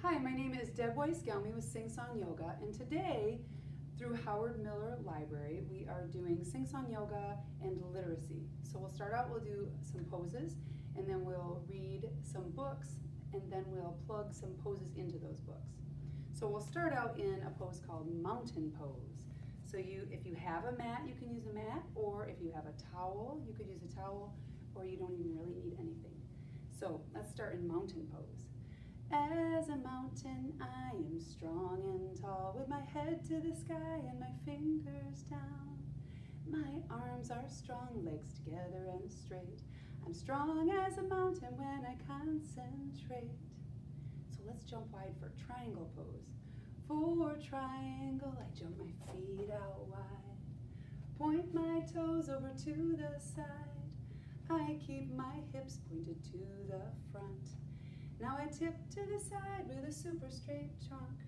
Hi, my name is Deb Weiss-Gelmi with Sing Song Yoga, and today, through Howard Miller Library, we are doing Sing Song Yoga and literacy. So we'll start out, we'll do some poses, and then we'll read some books, and then we'll plug some poses into those books. So we'll start out in a pose called Mountain Pose. So if you have a mat, you can use a mat, or if you have a towel, you could use a towel, or you don't even really need anything. So let's start in Mountain Pose. As a mountain, I am strong and tall, with my head to the sky and my fingers down. My arms are strong, legs together and straight. I'm strong as a mountain when I concentrate. So let's jump wide for triangle pose. For triangle, I jump my feet out wide. Point my toes over to the side. I keep my hips pointed to the front. Now I tip to the side with a super straight trunk.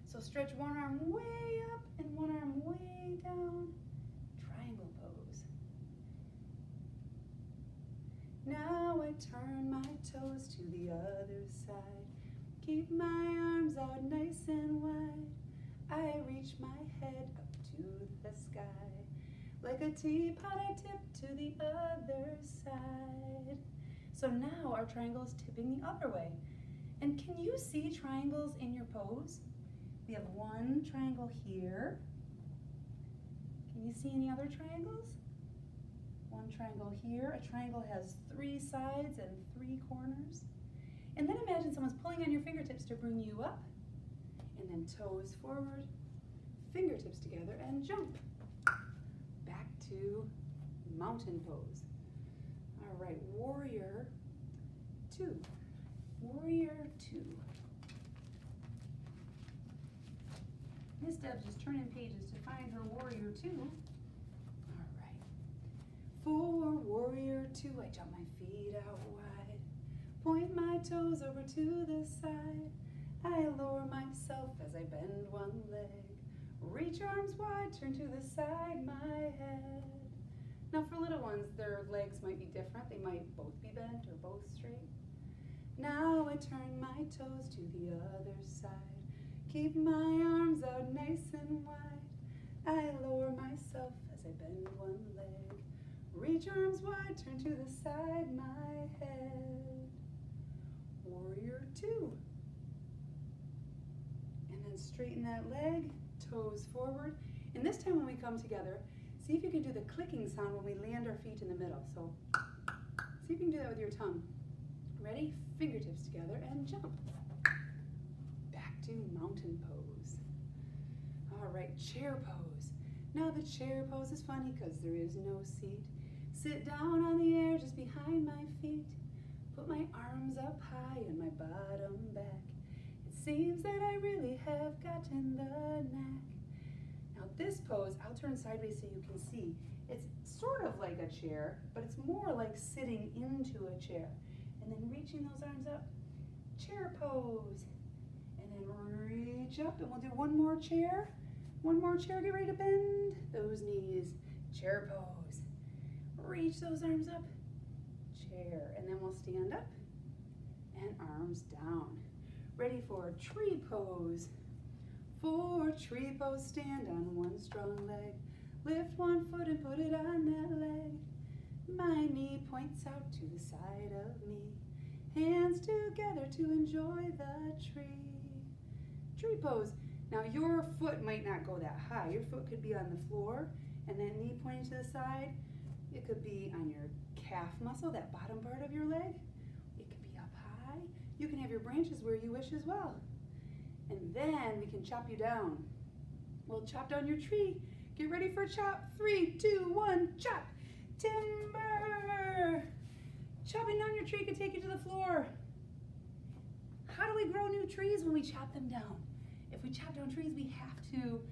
So stretch one arm way up and one arm way down. Triangle pose. Now I turn my toes to the other side. Keep my arms out nice and wide. I reach my head up to the sky. Like a teapot, I tip to the other side. So now our triangle is tipping the other way. And can you see triangles in your pose? We have one triangle here. Can you see any other triangles? One triangle here. A triangle has 3 sides and 3 corners. And then imagine someone's pulling on your fingertips to bring you up. And then toes forward, fingertips together, and jump. Back to mountain pose. All right, warrior 2. Warrior 2. Miss Deb's just turning pages to find her warrior 2. All right. For warrior 2, I jump my feet out wide. Point my toes over to the side. I lower myself as I bend one leg. Reach arms wide, turn to the side, my head. Now for little ones, their legs might be different. They might both be bent or both straight. Now I turn my toes to the other side. Keep my arms out nice and wide. I lower myself as I bend one leg. Reach arms wide, turn to the side, my head. Warrior 2. And then straighten that leg, toes forward. And this time when we come together, see if you can do the clicking sound when we land our feet in the middle. So see if you can do that with your tongue. Ready? Fingertips together and jump. Back to mountain pose. All right, chair pose. Now the chair pose is funny because there is no seat. Sit down on the air just behind my feet. Put my arms up high and my bottom back. It seems that I really have gotten the knack. Now this pose, I'll turn sideways so you can see. It's sort of like a chair, but it's more like sitting into a chair. And then reaching those arms up, chair pose. And then reach up, and we'll do one more chair. One more chair, get ready to bend those knees. Chair pose. Reach those arms up, chair. And then we'll stand up and arms down. Ready for tree pose. For tree pose, stand on one strong leg. Lift one foot and put it on that leg. My knee points out to the side of me. Hands together to enjoy the tree. Tree pose. Now your foot might not go that high. Your foot could be on the floor and that knee pointing to the side. It could be on your calf muscle, that bottom part of your leg. It could be up high. You can have your branches where you wish as well. And then we can chop you down. We'll chop down your tree. Get ready for a chop. 3, 2, 1, chop. Timber. Chopping down your tree could take you to the floor. How do we grow new trees when we chop them down? If we chop down trees, we have to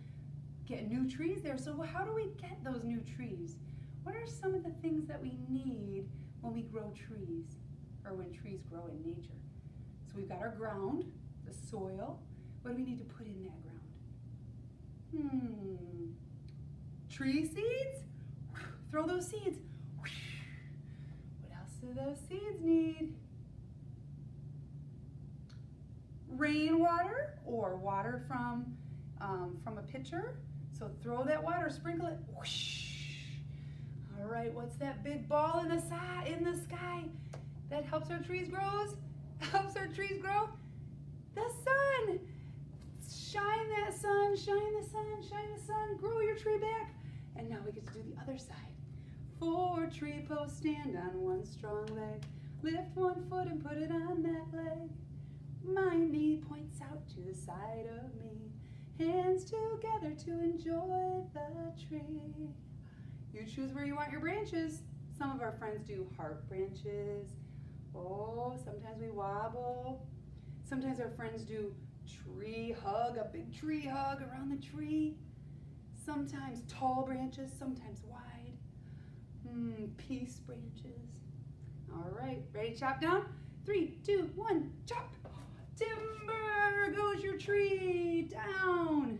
get new trees there. So how do we get those new trees? What are some of the things that we need when we grow trees, or when trees grow in nature? So we've got our ground, the soil. What do we need to put in that ground? Tree seeds? Throw those seeds. What else do those seeds need? rainwater or water from a pitcher. So throw that water, sprinkle it. Whoosh. All right, what's that big ball in the sky that helps our trees grow? Helps our trees grow? The sun. Shine that sun, shine the sun, shine the sun. Grow your tree back. And now we get to do the other side. For tree pose, stand on one strong leg. Lift one foot and put it on that leg. My knee points out to the side of me. Hands together to enjoy the tree. You choose where you want your branches. Some of our friends do heart branches. Oh, sometimes we wobble. Sometimes our friends do tree hug, a big tree hug around the tree. Sometimes tall branches, sometimes wide. Peace branches. All right, ready to chop down? 3, 2, 1, chop. Timber, goes your tree down.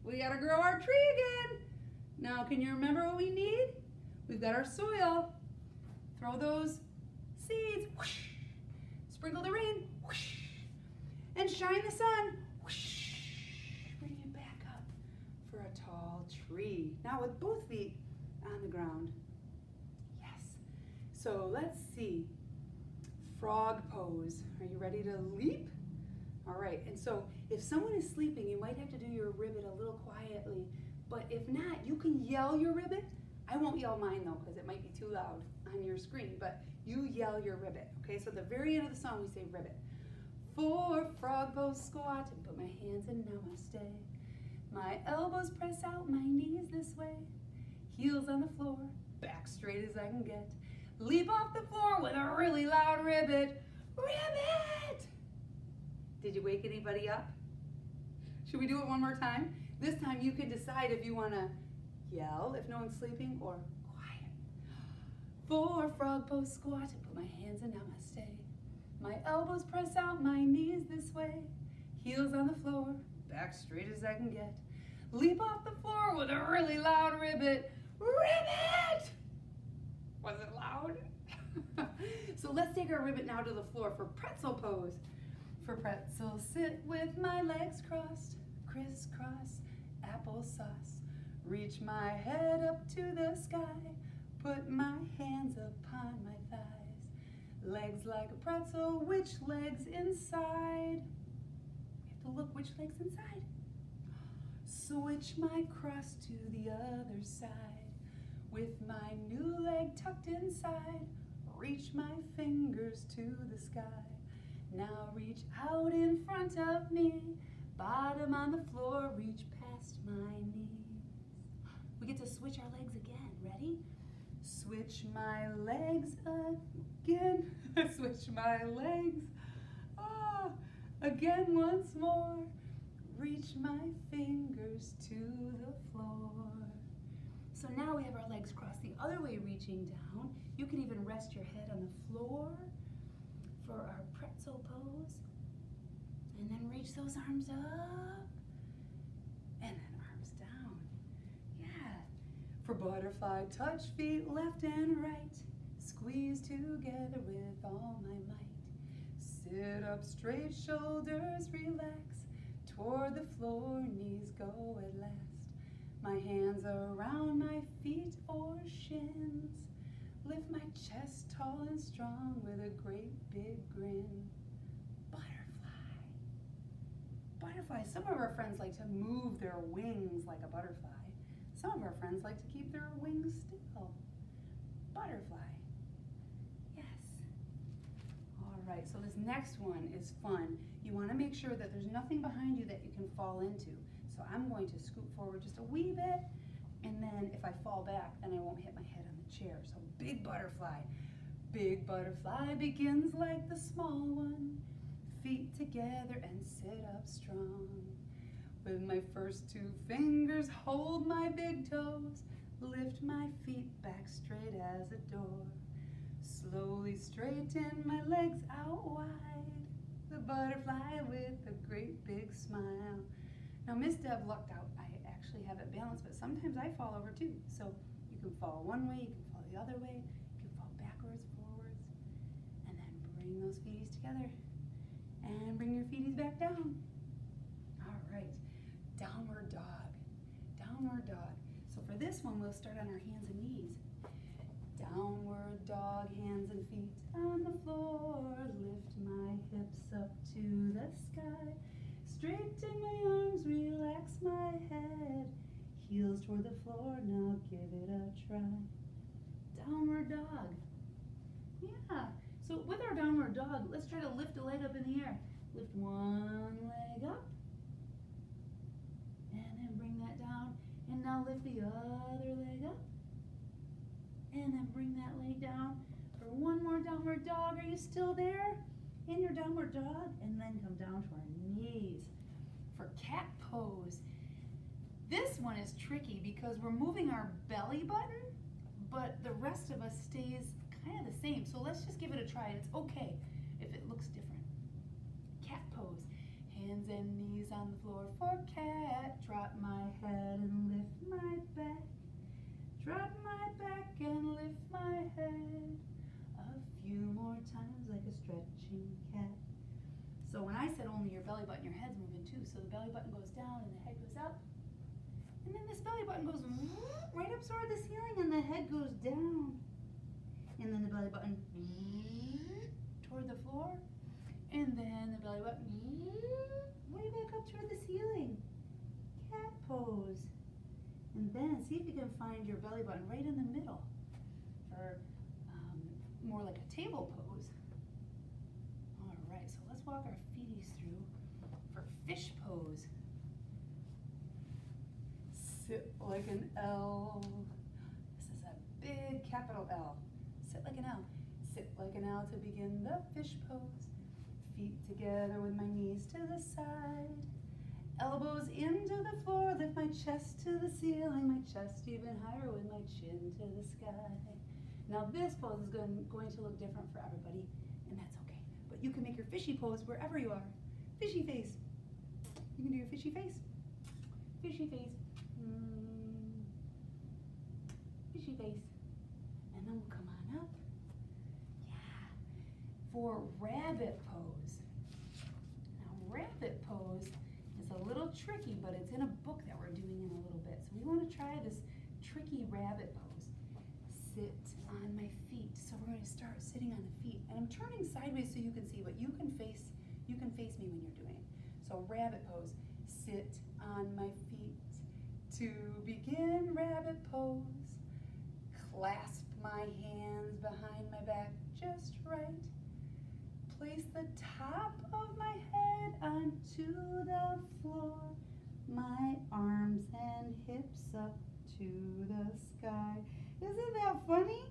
We gotta grow our tree again. Now, can you remember what we need? We've got our soil. Throw those seeds. Whoosh. Sprinkle the rain. Whoosh. And shine the sun. Whoosh. Bring it back up for a tall tree. Now with both feet on the ground. Yes. So let's see. Frog pose. Are you ready to leap? All right, and so if someone is sleeping, you might have to do your ribbit a little quietly, but if not, you can yell your ribbit. I won't yell mine though, because it might be too loud on your screen, but you yell your ribbit, okay? So at the very end of the song, we say ribbit. For frog pose, squat, and put my hands in Namaste. My elbows press out, my knees this way. Heels on the floor, back straight as I can get. Leap off the floor with a really loud ribbit. Ribbit! Did you wake anybody up? Should we do it one more time? This time you can decide if you want to yell if no one's sleeping or quiet. For frog pose, squat, and put my hands in Namaste. My elbows press out, my knees this way. Heels on the floor, back straight as I can get. Leap off the floor with a really loud ribbit. Ribbit! Was it loud? So let's take our ribbit now to the floor for pretzel pose. For pretzel, sit with my legs crossed, crisscross, applesauce. Reach my head up to the sky, put my hands upon my thighs. Legs like a pretzel, which leg's inside? We have to look which leg's inside. Switch my cross to the other side. With my new leg tucked inside, reach my fingers to the sky. Now reach out in front of me, bottom on the floor, reach past my knees. We get to switch our legs again. Ready? Switch my legs again. Switch my legs. Again once more. Reach my fingers to the floor. So now we have our legs crossed the other way, reaching down. You can even rest your head on the floor for our pretzel pose. And then reach those arms up. And then arms down. Yeah. For butterfly, touch feet left and right. Squeeze together with all my might. Sit up straight, shoulders relax. Toward the floor, knees go at last. My hands around my feet or shins. Lift my chest tall and strong with a great big grin. Butterfly. Butterfly. Some of our friends like to move their wings like a butterfly. Some of our friends like to keep their wings still. Butterfly. Yes. All right, so this next one is fun. You want to make sure that there's nothing behind you that you can fall into. So I'm going to scoot forward just a wee bit, and then if I fall back, then I won't hit my head on the chair. So big butterfly. Big butterfly begins like the small one. Feet together and sit up strong. With my first two fingers, hold my big toes. Lift my feet back straight as a door. Slowly straighten my legs out wide. The butterfly with a great big smile. Now Miss Deb lucked out. I actually have it balanced, but sometimes I fall over too. So you can fall one way, you can fall the other way, you can fall backwards, forwards, and then bring those feeties together. And bring your feeties back we'll start on our hands and knees. Downward dog, hands and feet on the floor. Lift my hips up to the sky. Straighten my arms, relax my head. Heels toward the floor, now give it a try. Downward dog. Yeah, so with our downward dog, let's try to lift a leg up in the air. Lift one leg up, and then bring that down. And now lift the other leg up, and then bring that leg down for one more downward dog. Are you still there? In your downward dog, and then come down to our knees for cat pose. This one is tricky because we're moving our belly button, but the rest of us stays kind of the same. So let's just give it a try. It's okay if it looks different. Cat pose. Hands and knees on the floor for cat. Drop my head and lift my back. Drop my back and lift my head. A few more times like a stretching cat. So when I said only your belly button, your head's moving too. So the belly button goes down and the head goes up. And then this belly button goes right up toward the ceiling and the head goes down. And then the belly button toward the floor. And then the belly button way back up toward the ceiling. Cat pose. And then see if you can find your belly button right in the middle for more like a table pose. All right, so let's walk our feeties through for fish pose. Sit like an L. This is a big capital L. Sit like an L. Sit like an L to begin the fish pose. Feet together with my knees to the side. Elbows into the floor, lift my chest to the ceiling, my chest even higher with my chin to the sky. Now this pose is going to look different for everybody, and that's okay. But you can make your fishy pose wherever you are. Fishy face. You can do your fishy face. Fishy face. Fishy face. And then we'll come on up. Yeah. For rabbit pose. Now rabbit pose is a little tricky, but it's in a book that we're doing in a little bit. So we want to try this tricky rabbit pose. Sit on my feet. So we're going to start sitting on the feet. And I'm turning sideways so you can see, but you can face me when you're doing it. So rabbit pose. Sit on my feet. To begin rabbit pose. Clasp my hands behind my back just right. Place the top of my head onto the floor. My arms and hips up to the sky. Isn't that funny?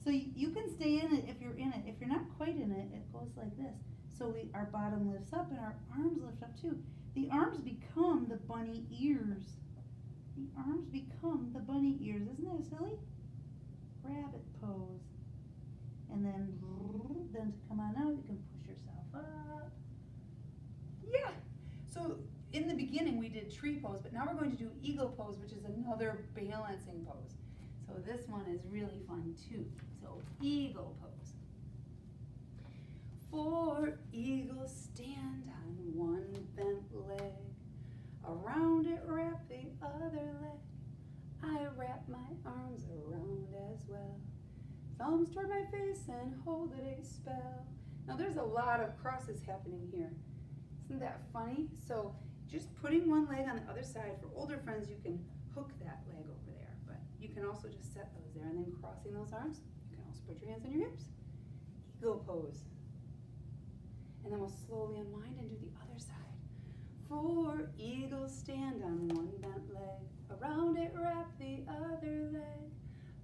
So you can stay in it if you're in it. If you're not quite in it, it goes like this. So our bottom lifts up and our arms lift up too. The arms become the bunny ears. The arms become the bunny ears. Isn't that silly? Rabbit pose. And then to come on out, you can push yourself up. Yeah. So in the beginning we did tree pose, but now we're going to do eagle pose, which is another balancing pose. So this one is really fun too. So eagle pose. For eagle, stand on one bent leg. Around it wrap the other leg. I wrap my arms around as well. Thumbs toward my face and hold it a spell. Now there's a lot of crosses happening here. Isn't that funny? So just putting one leg on the other side. For older friends, you can hook that leg over there, but you can also just set those there, and then crossing those arms, you can also put your hands on your hips. Eagle pose. And then we'll slowly unwind and do the other side. For eagle, stand on one bent leg. Around it wrap the other leg.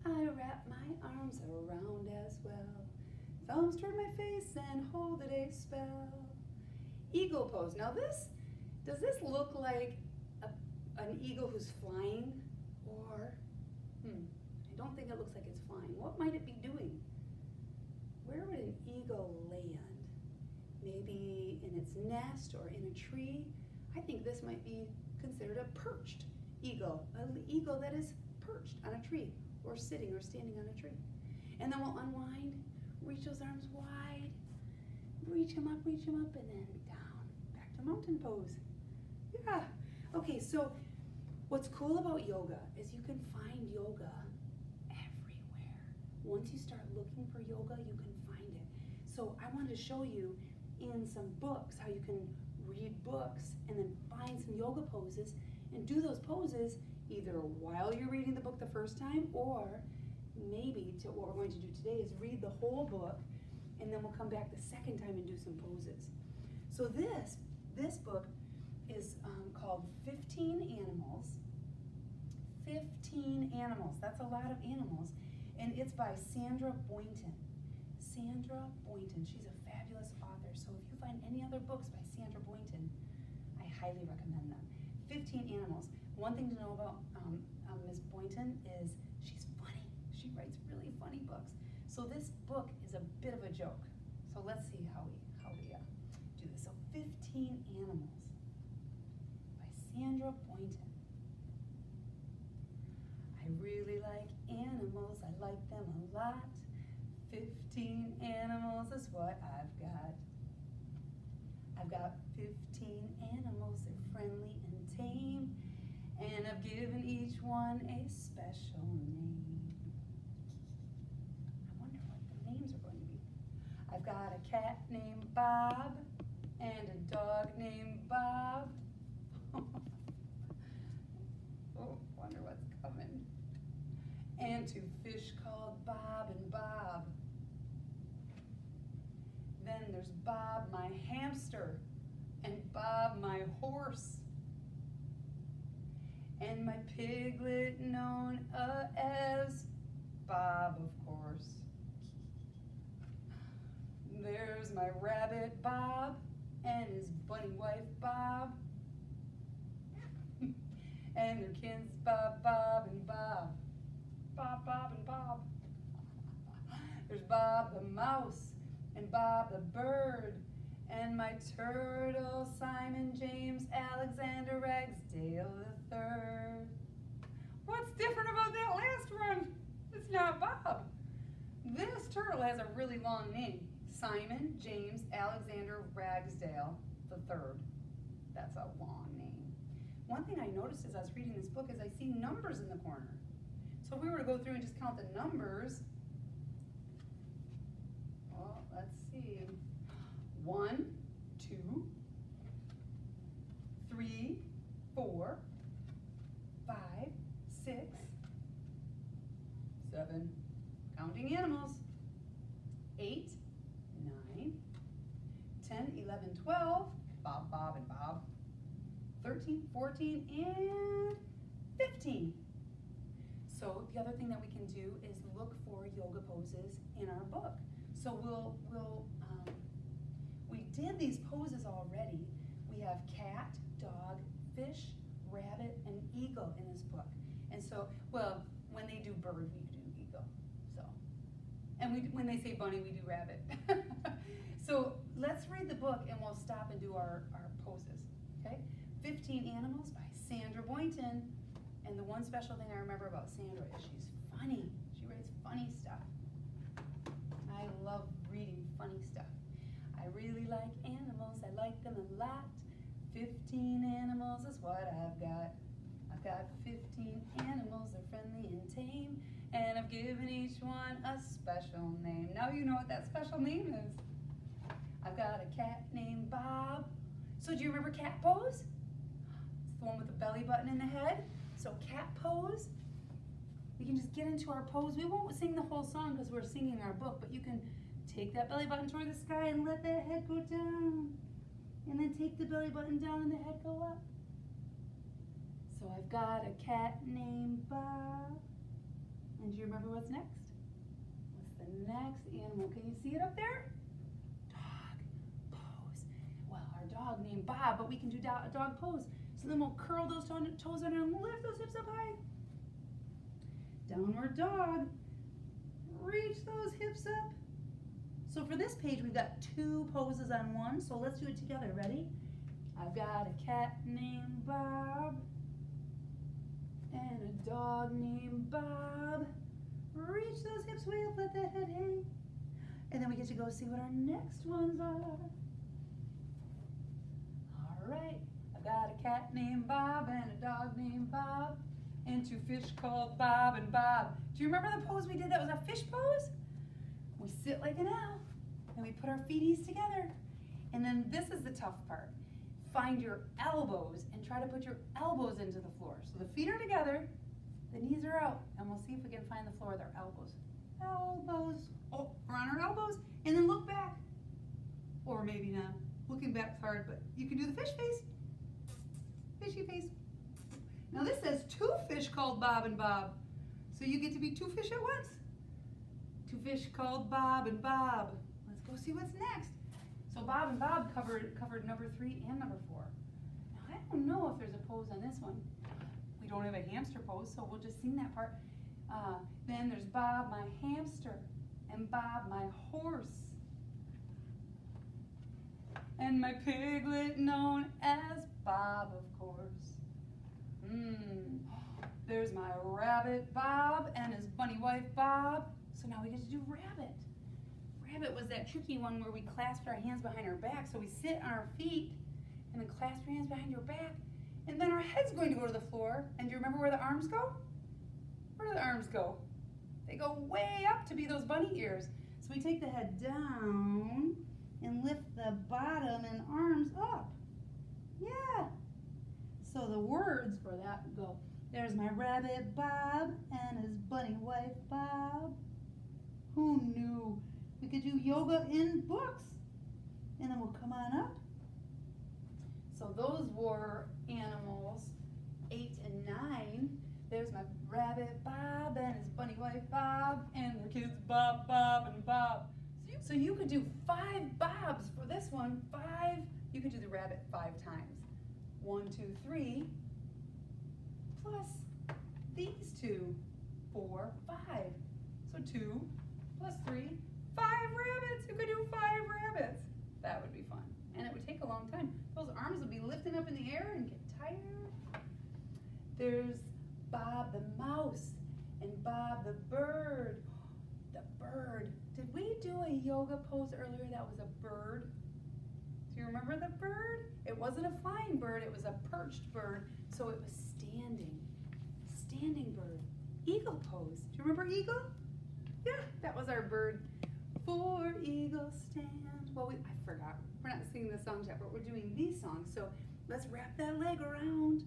I wrap my arms around as well. Thumbs toward my face and hold it a spell. Eagle pose. Now does this look like an eagle who's flying? Or, I don't think it looks like it's flying. What might it be doing? Where would an eagle land? Maybe in its nest or in a tree? I think this might be considered a perched eagle. An eagle that is perched on a tree or sitting or standing on a tree. And then we'll unwind, reach those arms wide, reach them up, and then down. Back to mountain pose. Yeah. Okay, so What's cool about yoga is you can find yoga everywhere. Once you start looking for yoga, you can find it. So I wanted to show you in some books how you can read books and then find some yoga poses and do those poses either while you're reading the book the first time, or maybe what we're going to do today is read the whole book and then we'll come back the second time and do some poses. So this book is called 15 Animals. 15 Animals, that's a lot of animals. And it's by Sandra Boynton. Sandra Boynton, she's a fabulous author. So if you find any other books by Sandra Boynton, I highly recommend them. 15 Animals. One thing to know about Miss Boynton is she's funny. She writes really funny books. So this book is a bit of a joke. So let's see how we do this. So 15 Animals by Sandra Boynton. I really like animals. I like them a lot. 15 animals is what I've got. I've got 15 animals. They're friendly and tame. And I've given each one a special name. I wonder what the names are going to be. I've got a cat named Bob and a dog named Bob. Oh, wonder what's coming. And 2 fish called Bob and Bob. Then there's Bob my hamster and Bob my horse. And my piglet known as Bob, of course. There's my rabbit Bob and his bunny wife Bob. And their kids Bob, Bob, and Bob. Bob, Bob, and Bob. There's Bob the mouse and Bob the bird. And my turtle, Simon James Alexander Ragsdale III. What's different about that last one? It's not Bob. This turtle has a really long name. Simon James Alexander Ragsdale III. That's a long name. One thing I noticed as I was reading this book is I see numbers in the corner. So if we were to go through and just count the numbers, well, let's see. 1, 2, 3, 4, 5, 6, 7, counting animals, 8, 9, 10, 11, 12, Bob, Bob, and Bob, 13, 14, and 15. So the other thing that we can do is look for yoga poses in our book. So we did these poses already. We have cat, dog, fish, rabbit, and eagle in this book. And so, well, when they do bird, we do eagle. So, and when they say bunny, we do rabbit. So let's read the book and we'll stop and do our poses, okay? 15 Animals by Sandra Boynton. And the one special thing I remember about Sandra is she's funny. She writes funny stuff. I love reading funny stuff. I really like animals. I like them a lot. 15 animals is what I've got. I've got 15 animals. They're friendly and tame. And I've given each one a special name. Now you know what that special name is. I've got a cat named Bob. So do you remember cat pose? It's the one with the belly button in the head. So cat pose. We can just get into our pose. We won't sing the whole song because we're singing our book, but you can take that belly button toward the sky and let that head go down. And then take the belly button down and the head go up. So I've got a cat named Bob. And do you remember what's next? What's the next animal? Can you see it up there? Dog pose. Well, our dog named Bob, but we can do a dog pose. So then we'll curl those toes under and lift those hips up high. Downward dog. Reach those hips up. So for this page, we've got 2 poses on one. So let's do it together. Ready? I've got a cat named Bob and a dog named Bob. Reach those hips way up, let that head hang. And then we get to go see what our next ones are. All right. I've got a cat cat named Bob and a dog named Bob and 2 fish called Bob and Bob. Do you remember the pose we did that was a fish pose? We sit like an L and we put our feeties together. And then this is the tough part. Find your elbows and try to put your elbows into the floor. So the feet are together, the knees are out, and we'll see if we can find the floor with our elbows. Elbows. Oh, we're on our elbows. And then look back. Or maybe not. Looking back's hard, but you can do the fish face. Fishy face. Now this says 2 fish called Bob and Bob. So you get to be 2 fish at once. 2 fish called Bob and Bob. Let's go see what's next. So Bob and Bob covered number 3 and number 4. Now I don't know if there's a pose on this one. We don't have a hamster pose, so we'll just sing that part. Then there's Bob, my hamster, and Bob, my horse, and my piglet known as Bob, of course. There's my rabbit Bob and his bunny wife Bob. So now we get to do rabbit. Rabbit was that tricky one where we clasped our hands behind our back. So we sit on our feet and then clasp your hands behind your back. And then our head's going to go to the floor. And do you remember where the arms go? Where do the arms go? They go way up to be those bunny ears. So we take the head down and lift the bottom and arms up. Yeah. So the words for that go, there's my rabbit Bob and his bunny wife Bob. Who knew we could do yoga in books? And then we'll come on up. So those were animals 8 and 9. There's my rabbit Bob and his bunny wife Bob and their kids Bob, Bob, and Bob. So you could do 5 Bobs for this one. 5. You could do the rabbit 5 times. 1, 2, 3. Plus these 2, 4, 5. So 2 plus 3, 5 rabbits. You could do 5 rabbits. That would be fun. And it would take a long time. Those arms would be lifting up in the air and get tired. There's Bob the mouse and Bob the bird. The bird. Did we do a yoga pose earlier that was a bird? Do you remember the bird? It wasn't a flying bird, it was a perched bird, so it was standing. Standing bird. Eagle pose. Do you remember eagle? Yeah, that was our bird. For eagle stand. Well, I forgot. We're not singing the songs yet, but we're doing these songs. So let's wrap that leg around.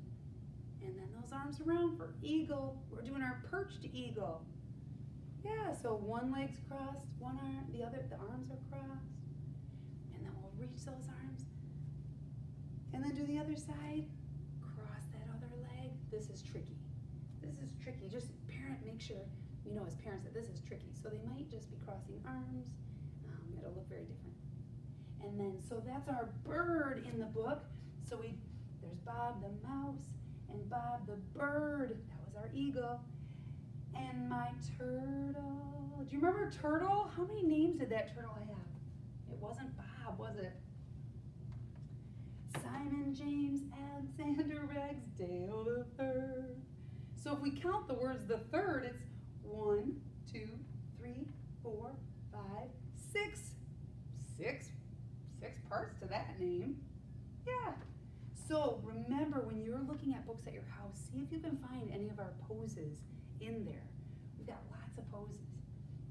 And then those arms around for eagle. We're doing our perched eagle. Yeah, so one leg's crossed, one arm, the arms are crossed. And then we'll reach those arms. And then do the other side. Cross that other leg. This is tricky. This is tricky. Just make sure, you know, as parents that this is tricky. So they might just be crossing arms. It'll look very different. And then, so that's our bird in the book. So there's Bob the mouse and Bob the bird. That was our eagle. And my turtle. Do you remember turtle? How many names did that turtle have? It wasn't Bob, was it? Simon, James, Alexander, Ragsdale the third. So if we count the words the third, it's 1, 2, 3, 4, 5, 6. 6 parts to that name. Yeah. So remember, when you're looking at books at your house, see if you can find any of our poses in there. We've got lots of poses.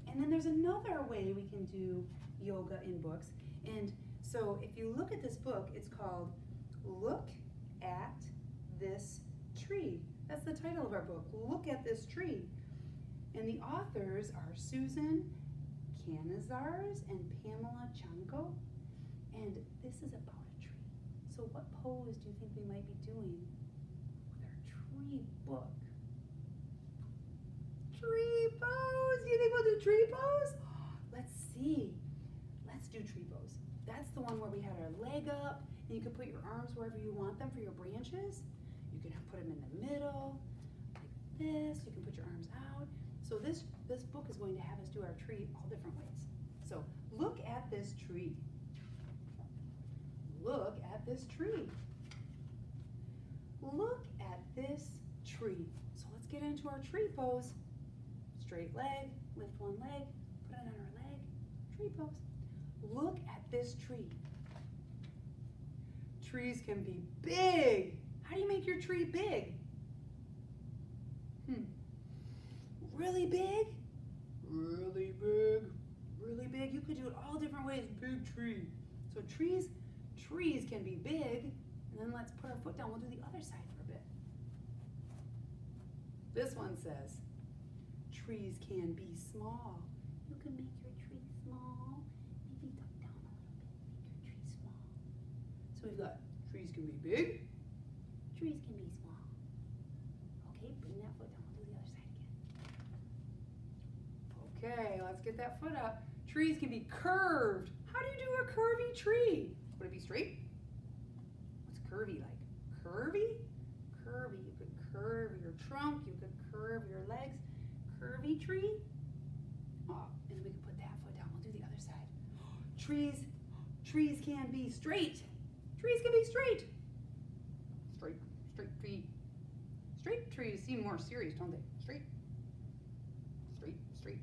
And then there's another way we can do yoga in books. And so if you look at this book, it's called Look at This Tree. That's the title of our book, Look at This Tree. And the authors are Susan Canizars and Pamela Chanko. And this is about a tree. So what pose do you think we might be doing with our tree book? Tree pose! Do you think we'll do tree pose? Let's see. Let's do tree pose. That's the one where we had our leg up, and you can put your arms wherever you want them for your branches. You can put them in the middle, like this. You can put your arms out. So this book is going to have us do our tree all different ways. So look at this tree. Look at this tree. Look at this tree. So let's get into our tree pose. Straight leg, lift one leg, put it on our leg, tree pose. Look at this tree. Trees can be big. How do you make your tree big? Really big? Really big. Really big. You could do it all different ways. Big tree. So trees can be big. And then let's put our foot down. We'll do the other side for a bit. This one says, trees can be small. You can make your tree small. Maybe duck down a little bit. Make your tree small. So we've got trees can be big. Trees can be small. Okay, bring that foot down. We'll do the other side again. Okay, let's get that foot up. Trees can be curved. How do you do a curvy tree? Would it be straight? What's curvy like? Curvy? Curvy. You could curve your trunk. You could curve your legs. Curvy tree. Oh, and then we can put that foot down. We'll do the other side. Trees can be straight. Trees can be straight. Straight tree. Straight trees seem more serious, don't they? Straight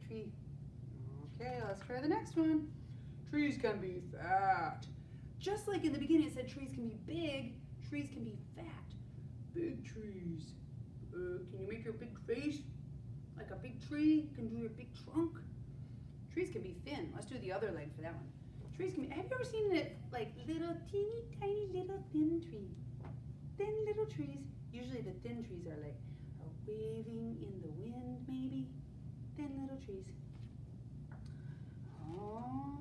tree. Okay, let's try the next one. Trees can be fat. Just like in the beginning it said trees can be big, trees can be fat. Big trees. Can you make your big face like a big tree? Can you do your big trunk? Trees can be thin. Let's do the other leg for that one. Trees can be, have you ever seen it like little teeny tiny little thin tree? Thin little trees. Usually the thin trees are waving in the wind maybe. Thin little trees. Oh.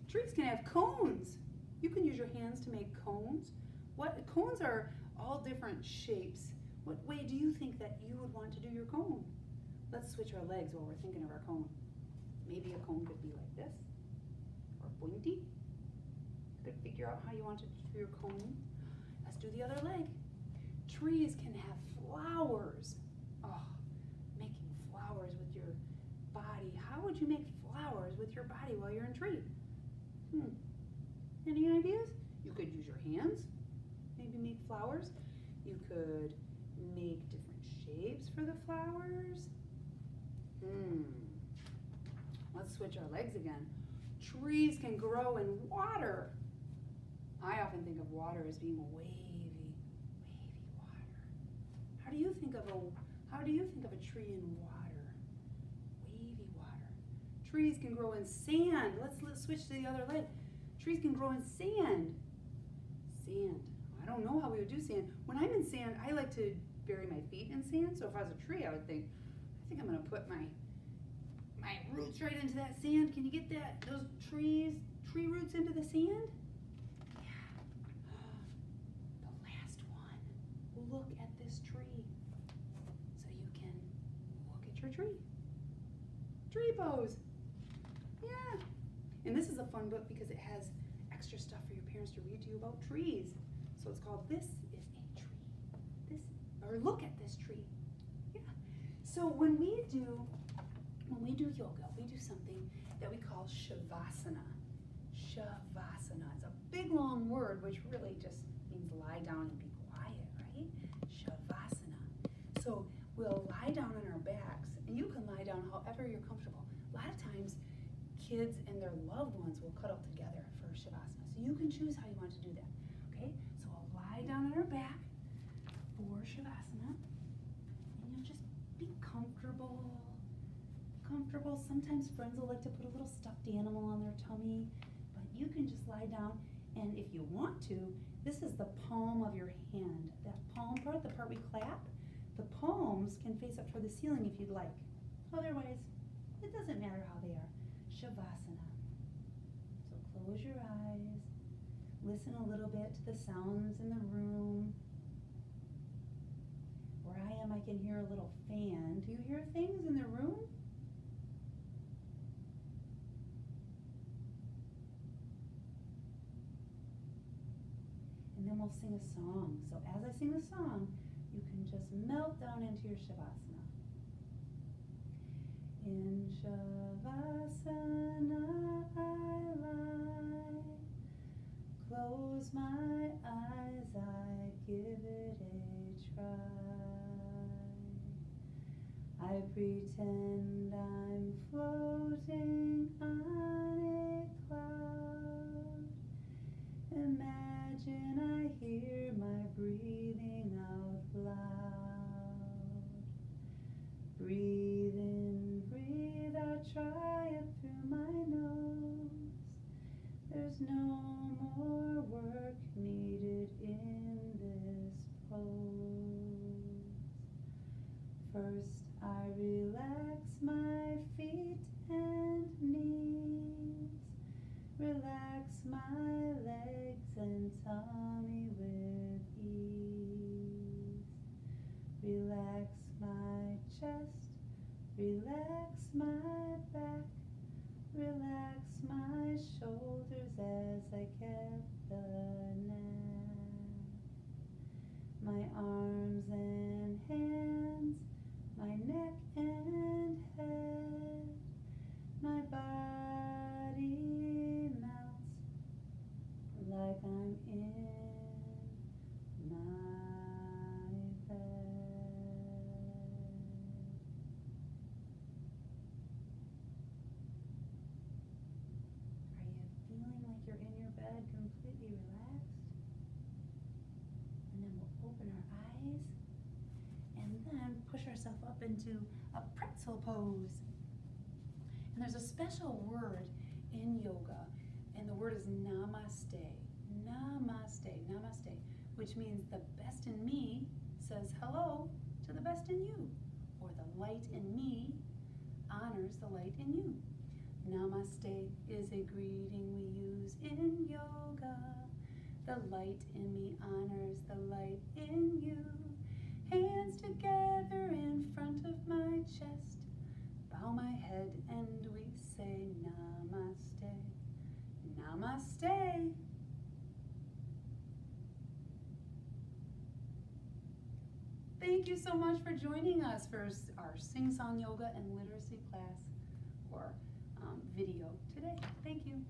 Trees can have cones. You can use your hands to make cones. Cones are all different shapes. What way do you think that you would want to do your cone? Let's switch our legs while we're thinking of our cone. Maybe a cone could be like this, or pointy. You could figure out how you want to do your cone. Let's do the other leg. Trees can have flowers. Oh, making flowers with your body. How would you make flowers with your body while you're in a tree? Any ideas? You could use your hands, maybe make flowers. You could make different shapes for the flowers. Let's switch our legs again. Trees can grow in water. I often think of water as being wavy water. How do you think of a tree in water? Wavy water. Trees can grow in sand. Let's switch to the other leg. Trees can grow in sand. Sand. I don't know how we would do sand. When I'm in sand, I like to bury my feet in sand. So if I was a tree, I think I'm going to put my roots right into that sand. Can you get those tree roots into the sand? Yeah. The last one. Look at this tree. So you can look at your tree. Tree pose. Yeah. And this is a fun book because it has extra stuff for your parents to read to you about trees. So it's called This is a Tree. Look at this tree. Yeah. So when we do yoga, we do something that we call Shavasana. Shavasana. It's a big long word which really just means lie down and be quiet, right? Shavasana. So we'll lie down on our backs, and you can lie down however you're comfortable. A lot of times kids and their loved ones will cuddle together for Shavasana. So you can choose how you want to do that. Okay? So I'll lie down on our back for Shavasana. And you'll just be comfortable. Sometimes friends will like to put a little stuffed animal on their tummy, but you can just lie down, and if you want to, this is the palm of your hand. That palm part, the part we clap, the palms can face up toward the ceiling if you'd like. Otherwise, it doesn't matter how they are. Shavasana. So close your eyes. Listen a little bit to the sounds in the room. Where I am, I can hear a little fan. Do you hear things in the room? And then we'll sing a song. So as I sing the song, you can just melt down into your Shavasana. In Shavasana I lie, close my eyes, I give it a try. I pretend I'm floating on a cloud. Imagine I hear my breathing chest, relax my back, relax my shoulders as I get the nap. My arms and hands, my neck and head, my body melts like I'm in my bed. Are you feeling like you're in your bed, completely relaxed? And then we'll open our eyes and then push ourselves up into a pretzel pose. And there's a special word in yoga, and the word is Namaste. Namaste, Namaste, which means the best in me says hello to the best in you, or the light in me honors the light in you. Namaste is a greeting we use in yoga. The light in me honors the light in you. Hands together in front of my chest. Bow my head and we say Namaste. Namaste. Thank you so much for joining us for our sing-song yoga and literacy class or video today. Thank you.